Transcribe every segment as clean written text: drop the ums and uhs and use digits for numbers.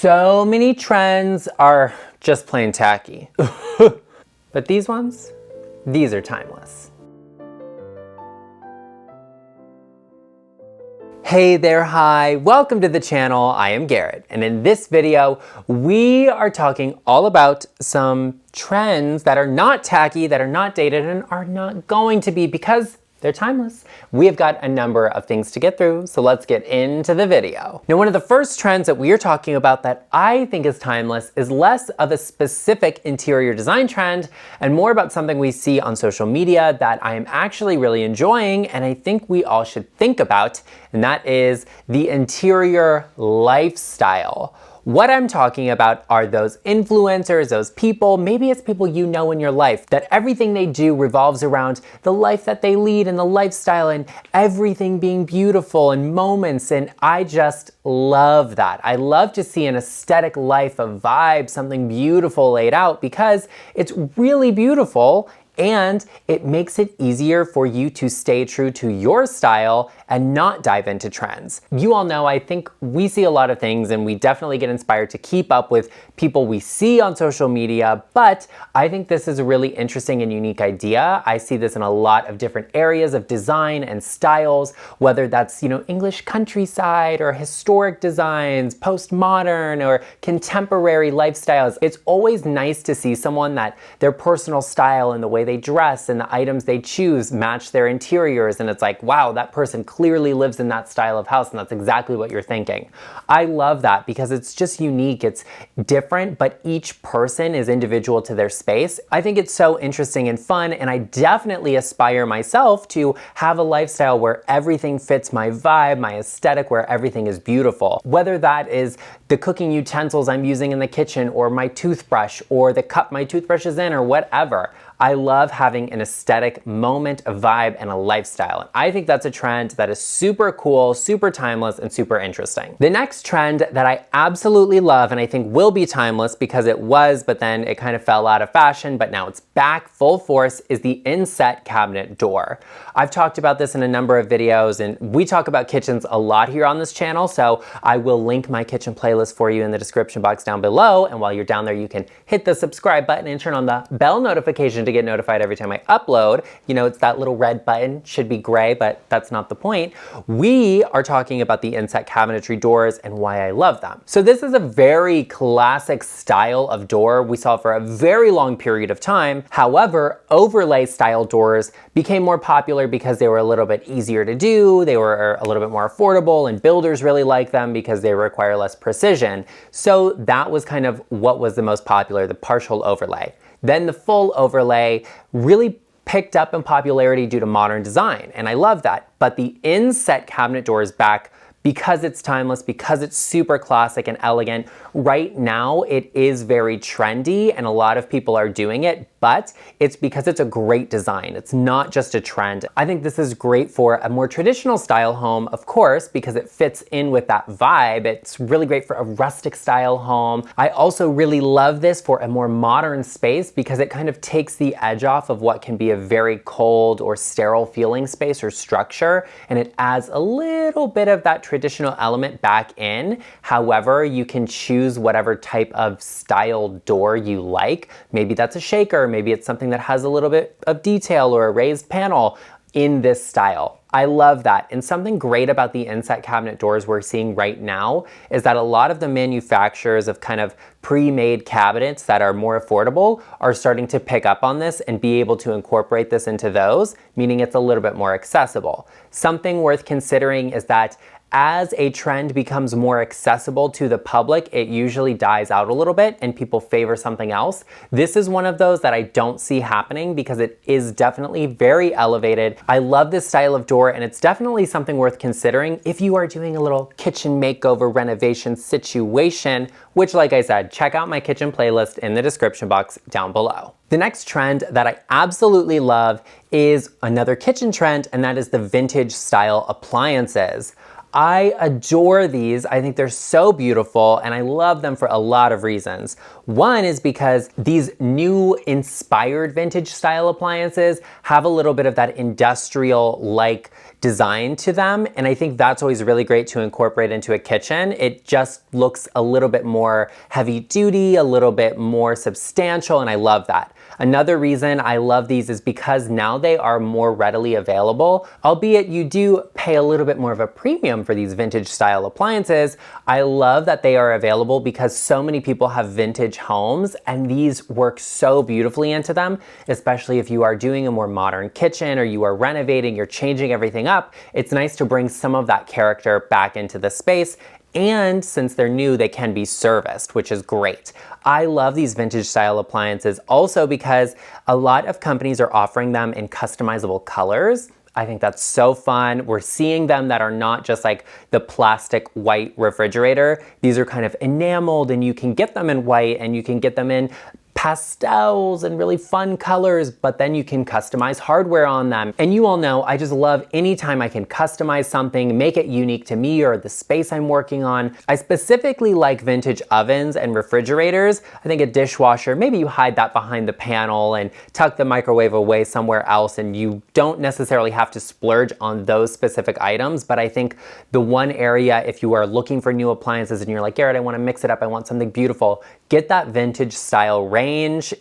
So many trends are just plain tacky. But these ones, these are timeless. Hey there, hi, welcome to the channel. I am Garrett, and in this video, we are talking all about some trends that are not tacky, that are not dated, and are not going to be because they're timeless. We have got a number of things to get through, so let's get into the video. Now, one of the first trends that we are talking about that I think is timeless is less of a specific interior design trend and more about something we see on social media that I am actually really enjoying and I think we all should think about, and that is the interior lifestyle. What I'm talking about are those influencers, those people, maybe it's people you know in your life, that everything they do revolves around the life that they lead and the lifestyle and everything being beautiful and moments, and I just love that. I love to see an aesthetic life, a vibe, something beautiful laid out because it's really beautiful and it makes it easier for you to stay true to your style and not dive into trends. You all know, I think we see a lot of things and we definitely get inspired to keep up with people we see on social media, but I think this is a really interesting and unique idea. I see this in a lot of different areas of design and styles, whether that's, English countryside or historic designs, postmodern or contemporary lifestyles. It's always nice to see someone that their personal style and the way they dress and the items they choose match their interiors, and it's like, wow, that person clearly lives in that style of house and that's exactly what you're thinking. I love that because it's just unique, it's different, but each person is individual to their space. I think it's so interesting and fun, and I definitely aspire myself to have a lifestyle where everything fits my vibe, my aesthetic, where everything is beautiful. Whether that is the cooking utensils I'm using in the kitchen or my toothbrush or the cup my toothbrush is in or whatever. I love having an aesthetic moment, a vibe, and a lifestyle. And I think that's a trend that is super cool, super timeless, and super interesting. The next trend that I absolutely love and I think will be timeless because it was, but then it kind of fell out of fashion, but now it's back full force, is the inset cabinet door. I've talked about this in a number of videos and we talk about kitchens a lot here on this channel, so I will link my kitchen playlist for you in the description box down below, and while you're down there you can hit the subscribe button and turn on the bell notification to get notified every time I upload. It's that little red button, should be gray, but that's not the point. We are talking about the inset cabinetry doors and why I love them. So this is a very classic style of door we saw for a very long period of time. However, overlay style doors became more popular because they were a little bit easier to do, they were a little bit more affordable, and builders really like them because they require less precision. So that was kind of what was the most popular, the partial overlay. Then the full overlay really picked up in popularity due to modern design, and I love that. But the inset cabinet door is back because it's timeless, because it's super classic and elegant. Right now, it is very trendy and a lot of people are doing it, but it's because it's a great design. It's not just a trend. I think this is great for a more traditional style home, of course, because it fits in with that vibe. It's really great for a rustic style home. I also really love this for a more modern space because it kind of takes the edge off of what can be a very cold or sterile feeling space or structure, and it adds a little bit of that traditional element back in. However, you can choose whatever type of style door you like. Maybe that's a shaker, maybe it's something that has a little bit of detail or a raised panel in this style. I love that. And something great about the inset cabinet doors we're seeing right now is that a lot of the manufacturers of kind of pre-made cabinets that are more affordable are starting to pick up on this and be able to incorporate this into those, meaning it's a little bit more accessible. Something worth considering is that as a trend becomes more accessible to the public, it usually dies out a little bit and people favor something else. This is one of those that I don't see happening because it is definitely very elevated. I love this style of door and it's definitely something worth considering if you are doing a little kitchen makeover renovation situation, which, like I said, check out my kitchen playlist in the description box down below. The next trend that I absolutely love is another kitchen trend, and that is the vintage style appliances. I adore these. I think they're so beautiful and I love them for a lot of reasons. One is because these new inspired vintage style appliances have a little bit of that industrial-like design to them, and I think that's always really great to incorporate into a kitchen. It just looks a little bit more heavy duty, a little bit more substantial, and I love that. Another reason I love these is because now they are more readily available, albeit you do pay a little bit more of a premium for these vintage style appliances. I love that they are available because so many people have vintage homes and these work so beautifully into them, especially if you are doing a more modern kitchen or you are renovating, you're changing everything up. It's nice to bring some of that character back into the space. And since they're new, they can be serviced, which is great. I love these vintage style appliances also because a lot of companies are offering them in customizable colors. I think that's so fun. We're seeing them that are not just like the plastic white refrigerator. These are kind of enameled and you can get them in white and you can get them in pastels and really fun colors, but then you can customize hardware on them. And you all know I just love anytime I can customize something, make it unique to me or the space I'm working on. I specifically like vintage ovens and refrigerators. I think a dishwasher, maybe you hide that behind the panel and tuck the microwave away somewhere else and you don't necessarily have to splurge on those specific items. But I think the one area, if you are looking for new appliances and you're like, Garrett, I want to mix it up, I want something beautiful, get that vintage style range.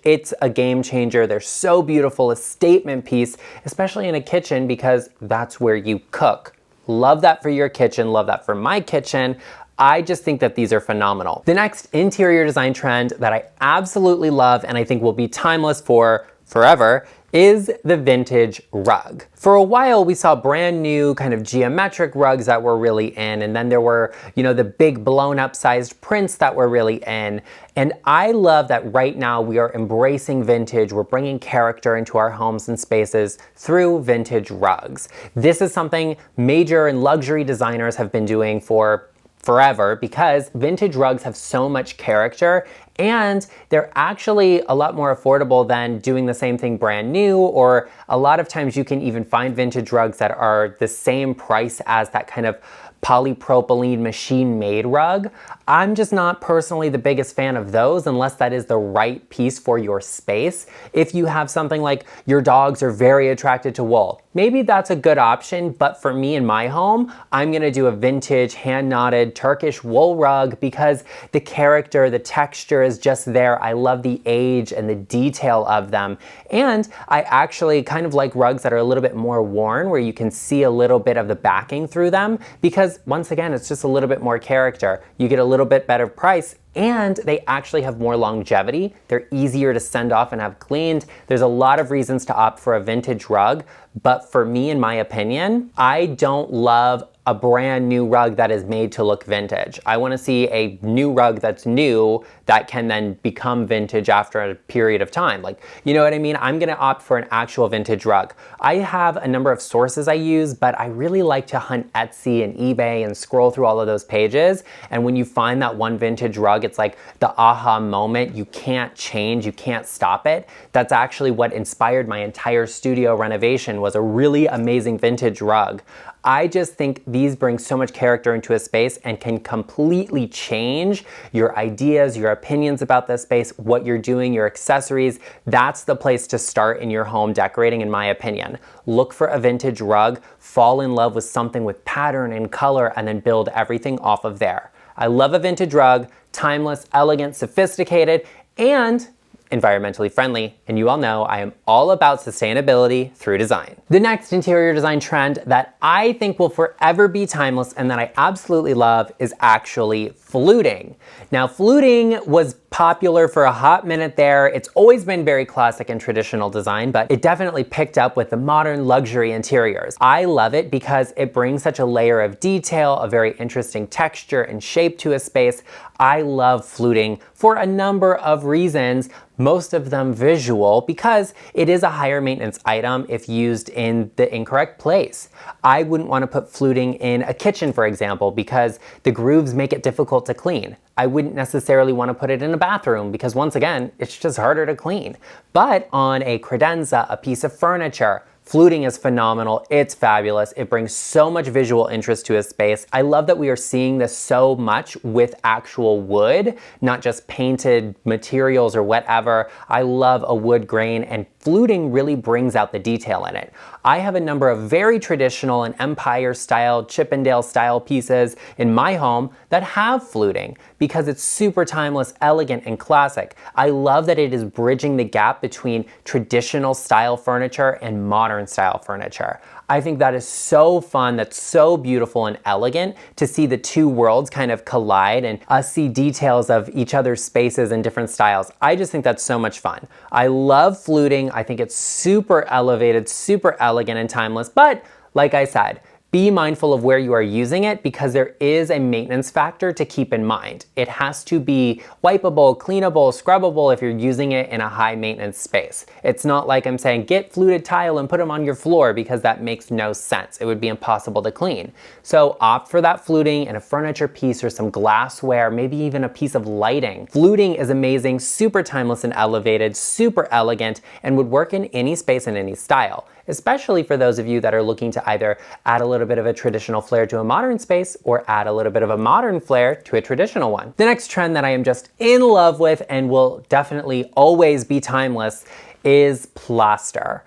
It's a game changer. They're so beautiful, a statement piece, especially in a kitchen because that's where you cook. Love that for your kitchen, love that for my kitchen. I just think that these are phenomenal. The next interior design trend that I absolutely love and I think will be timeless for forever is the vintage rug. For a while, we saw brand new kind of geometric rugs that were really in, and then there were, you know, the big blown up sized prints that were really in. And I love that right now we are embracing vintage. We're bringing character into our homes and spaces through vintage rugs. This is something major and luxury designers have been doing for forever because vintage rugs have so much character and they're actually a lot more affordable than doing the same thing brand new, or a lot of times you can even find vintage rugs that are the same price as that kind of polypropylene machine-made rug. I'm just not personally the biggest fan of those unless that is the right piece for your space. If you have something like your dogs are very attracted to wool, maybe that's a good option, but for me in my home, I'm gonna do a vintage hand-knotted Turkish wool rug because the character, the texture is just there. I love the age and the detail of them. And I actually kind of like rugs that are a little bit more worn where you can see a little bit of the backing through them because once again, it's just a little bit more character. You get a little bit better price and they actually have more longevity. They're easier to send off and have cleaned. There's a lot of reasons to opt for a vintage rug, but for me, in my opinion, I don't love a brand new rug that is made to look vintage. I want to see a new rug that's new that can then become vintage after a period of time. Like, you know what I mean? I'm going to opt for an actual vintage rug. I have a number of sources I use, but I really like to hunt Etsy and eBay and scroll through all of those pages. And when you find that one vintage rug, it's like the aha moment. You can't change, you can't stop it. That's actually what inspired my entire studio renovation, was a really amazing vintage rug. I just think these bring so much character into a space and can completely change your ideas, your opinions about the space, what you're doing, your accessories. That's the place to start in your home decorating, in my opinion. Look for a vintage rug, fall in love with something with pattern and color, and then build everything off of there. I love a vintage rug, timeless, elegant, sophisticated, and environmentally friendly, and you all know I am all about sustainability through design. The next interior design trend that I think will forever be timeless and that I absolutely love is actually fluting. Now, fluting was popular for a hot minute there. It's always been very classic and traditional design, but it definitely picked up with the modern luxury interiors. I love it because it brings such a layer of detail, a very interesting texture and shape to a space. I love fluting for a number of reasons, most of them visual, because it is a higher maintenance item if used in the incorrect place. I wouldn't want to put fluting in a kitchen, for example, because the grooves make it difficult to clean. I wouldn't necessarily want to put it in a bathroom because once again, it's just harder to clean. But on a credenza, a piece of furniture, Fluting is phenomenal. It's fabulous. It brings so much visual interest to a space. I love that we are seeing this so much with actual wood, not just painted materials or whatever. I love a wood grain, and fluting really brings out the detail in it. I have a number of very traditional and Empire style, Chippendale style pieces in my home that have fluting because it's super timeless, elegant, and classic. I love that it is bridging the gap between traditional style furniture and modern style furniture. I think that is so fun, that's so beautiful and elegant to see the two worlds kind of collide and us see details of each other's spaces and different styles. I just think that's so much fun. I love fluting. I think it's super elevated, super elegant and timeless, but like I said, be mindful of where you are using it because there is a maintenance factor to keep in mind. It has to be wipeable, cleanable, scrubbable if you're using it in a high maintenance space. It's not like I'm saying get fluted tile and put them on your floor because that makes no sense. It would be impossible to clean. So opt for that fluting in a furniture piece or some glassware, maybe even a piece of lighting. Fluting is amazing, super timeless and elevated, super elegant, and would work in any space and any style, especially for those of you that are looking to either add a little bit of a traditional flair to a modern space or add a little bit of a modern flair to a traditional one. The next trend that I am just in love with and will definitely always be timeless is plaster.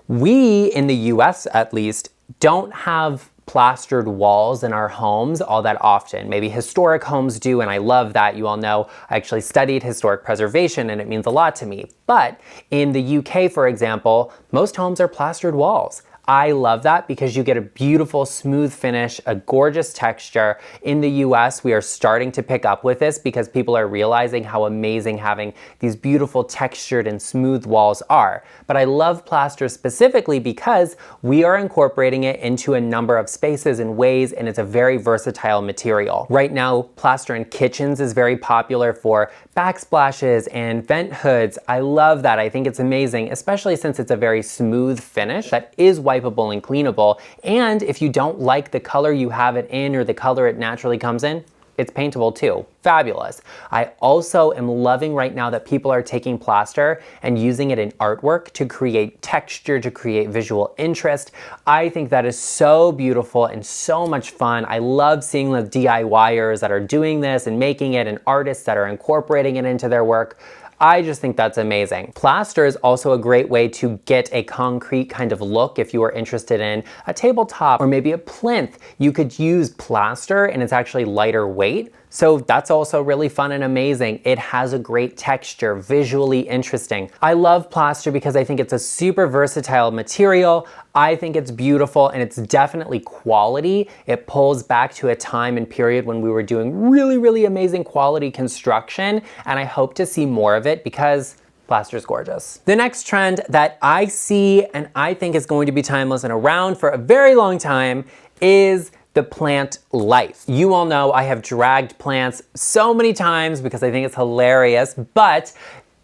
We, in the US at least, don't have plastered walls in our homes all that often. Maybe historic homes do, and I love that. You all know I actually studied historic preservation and it means a lot to me. But in the UK, for example, most homes are plastered walls. I love that because you get a beautiful smooth finish, a gorgeous texture. In the US, we are starting to pick up with this because people are realizing how amazing having these beautiful textured and smooth walls are. But I love plaster specifically because we are incorporating it into a number of spaces and ways, and it's a very versatile material. Right now, plaster in kitchens is very popular for backsplashes and vent hoods. I love that. I think it's amazing, especially since it's a very smooth finish that is wipeable and cleanable. And if you don't like the color you have it in or the color it naturally comes in, it's paintable too. Fabulous. I also am loving right now that people are taking plaster and using it in artwork to create texture, to create visual interest. I think that is so beautiful and so much fun. I love seeing the DIYers that are doing this and making it and artists that are incorporating it into their work. I just think that's amazing. Plaster is also a great way to get a concrete kind of look if you are interested in a tabletop or maybe a plinth. You could use plaster and it's actually lighter weight. So that's also really fun and amazing. It has a great texture, visually interesting. I love plaster because I think it's a super versatile material. I think it's beautiful and it's definitely quality. It pulls back to a time and period when we were doing really, really amazing quality construction, and I hope to see more of it because plaster is gorgeous. The next trend that I see and I think is going to be timeless and around for a very long time is the plant life. You all know I have dragged plants so many times because I think it's hilarious, but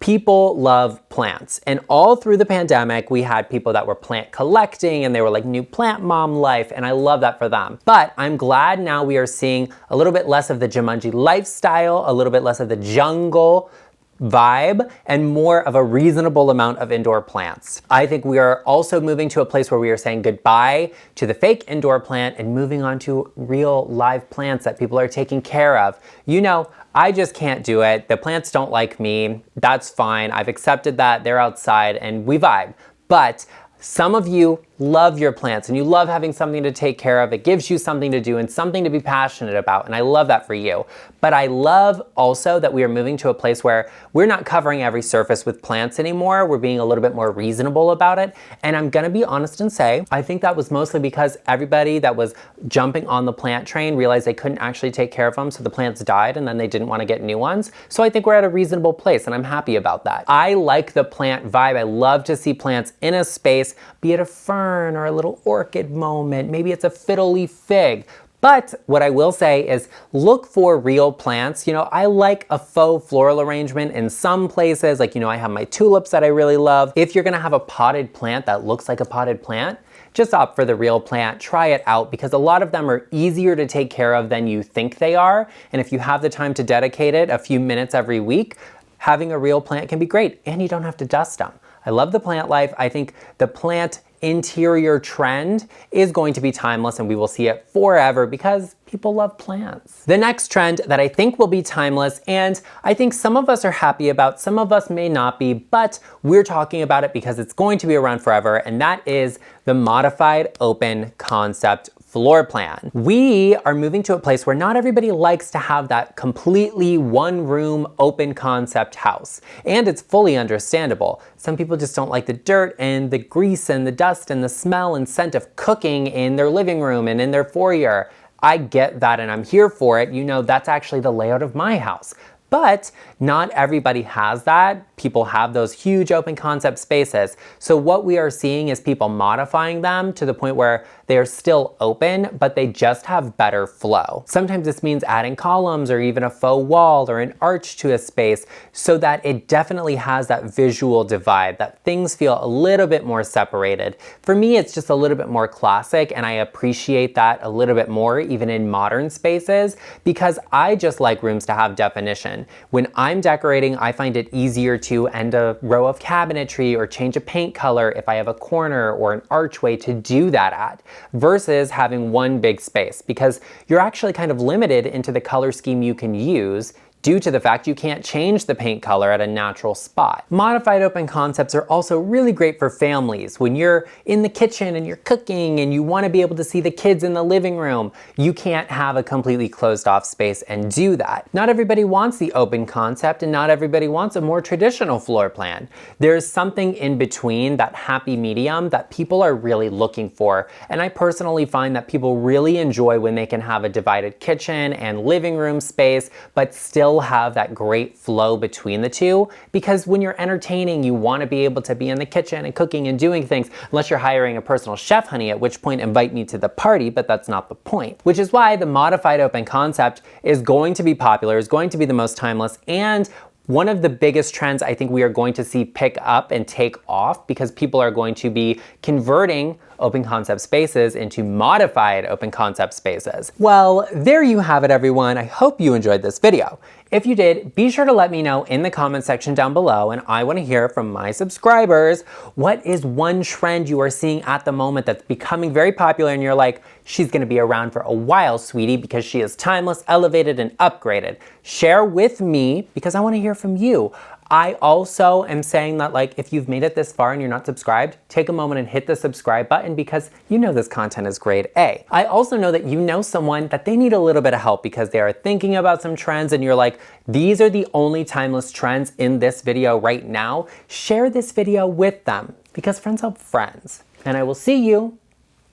people love plants. And all through the pandemic, we had people that were plant collecting and they were like new plant mom life, and I love that for them. But I'm glad now we are seeing a little bit less of the Jumanji lifestyle, a little bit less of the jungle vibe, and more of a reasonable amount of indoor plants. I think we are also moving to a place where we are saying goodbye to the fake indoor plant and moving on to real live plants that people are taking care of. You know, I just can't do it. The plants don't like me. That's fine. I've accepted that. They're outside and we vibe. But some of you love your plants and you love having something to take care of. It gives you something to do and something to be passionate about, and I love that for you. But I love also that we are moving to a place where we're not covering every surface with plants anymore. We're being a little bit more reasonable about it. And I'm gonna be honest and say, I think that was mostly because everybody that was jumping on the plant train realized they couldn't actually take care of them, so the plants died and then they didn't want to get new ones. So I think we're at a reasonable place and I'm happy about that. I like the plant vibe. I love to see plants in a space, be it a fern or a little orchid moment, maybe it's a fiddle leaf fig. But what I will say is look for real plants. You know, I like a faux floral arrangement in some places. Like, you know, I have my tulips that I really love. If you're gonna have a potted plant that looks like a potted plant, just opt for the real plant, try it out, because a lot of them are easier to take care of than you think they are. And if you have the time to dedicate it a few minutes every week, having a real plant can be great, and you don't have to dust them. I love the plant life. I think the plant interior trend is going to be timeless and we will see it forever because people love plants. The next trend that I think will be timeless, and I think some of us are happy about, some of us may not be, but we're talking about it because it's going to be around forever, and that is the modified open concept floor plan. We are moving to a place where not everybody likes to have that completely one room open concept house. And it's fully understandable. Some people just don't like the dirt and the grease and the dust and the smell and scent of cooking in their living room and in their foyer. I get that and I'm here for it. You know, that's actually the layout of my house. But not everybody has that. People have those huge open concept spaces. So what we are seeing is people modifying them to the point where they are still open, but they just have better flow. Sometimes this means adding columns or even a faux wall or an arch to a space so that it definitely has that visual divide, that things feel a little bit more separated. For me, it's just a little bit more classic, and I appreciate that a little bit more even in modern spaces because I just like rooms to have definition. When I'm decorating, I find it easier to end a row of cabinetry or change a paint color if I have a corner or an archway to do that at, versus having one big space, because you're actually kind of limited into the color scheme you can use due to the fact you can't change the paint color at a natural spot. Modified open concepts are also really great for families. When you're in the kitchen and you're cooking and you want to be able to see the kids in the living room, you can't have a completely closed off space and do that. Not everybody wants the open concept and not everybody wants a more traditional floor plan. There's something in between, that happy medium, that people are really looking for. And I personally find that people really enjoy when they can have a divided kitchen and living room space, but still have that great flow between the two, because when you're entertaining, you want to be able to be in the kitchen and cooking and doing things, unless you're hiring a personal chef, honey, at which point invite me to the party, but that's not the point. Which is why the modified open concept is going to be popular, is going to be the most timeless, and one of the biggest trends I think we are going to see pick up and take off, because people are going to be converting open concept spaces into modified open concept spaces. Well, there you have it, everyone. I hope you enjoyed this video. If you did, be sure to let me know in the comment section down below, and I want to hear from my subscribers, what is one trend you are seeing at the moment that's becoming very popular and you're like, she's going to be around for a while, sweetie, because she is timeless, elevated, and upgraded. Share with me because I want to hear from you. I also am saying that, like, if you've made it this far and you're not subscribed, take a moment and hit the subscribe button because you know this content is grade A. I also know that you know someone that they need a little bit of help because they are thinking about some trends and you're like, these are the only timeless trends in this video right now. Share this video with them because friends help friends. And I will see you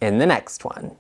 in the next one.